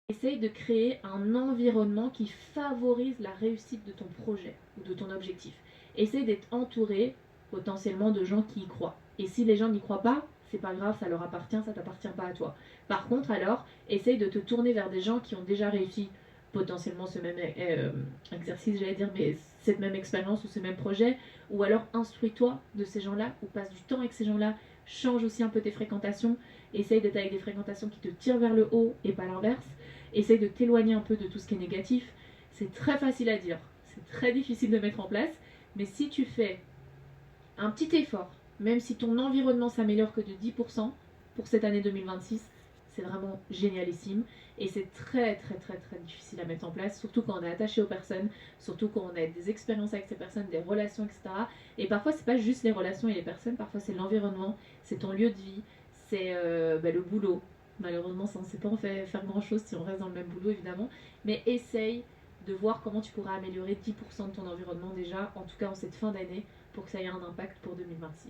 Essaye de créer un environnement qui favorise la réussite de ton projet ou de ton objectif. Essaye d'être entouré potentiellement de gens qui y croient. Et si les gens n'y croient pas, c'est pas grave, ça leur appartient, ça t'appartient pas à toi. Par contre, alors, essaye de te tourner vers des gens qui ont déjà réussi potentiellement ce même exercice, j'allais dire, mais cette même expérience ou ce même projet, ou alors instruis-toi de ces gens-là, ou passe du temps avec ces gens-là, change aussi un peu tes fréquentations, essaye d'être avec des fréquentations qui te tirent vers le haut et pas l'inverse. Essaye de t'éloigner un peu de tout ce qui est négatif. C'est très facile à dire, c'est très difficile de mettre en place, mais si tu fais un petit effort, même si ton environnement s'améliore que de 10% pour cette année 2026, c'est vraiment génialissime. Et c'est très très très très difficile à mettre en place, surtout quand on est attaché aux personnes, surtout quand on a des expériences avec ces personnes, des relations, etc. Et parfois, c'est pas juste les relations et les personnes, parfois c'est l'environnement, c'est ton lieu de vie, c'est le boulot. Malheureusement, ça, on ne sait pas en faire grand chose si on reste dans le même boulot, évidemment. Mais essaye de voir comment tu pourras améliorer 10% de ton environnement déjà, en tout cas en cette fin d'année, pour que ça ait un impact pour 2026.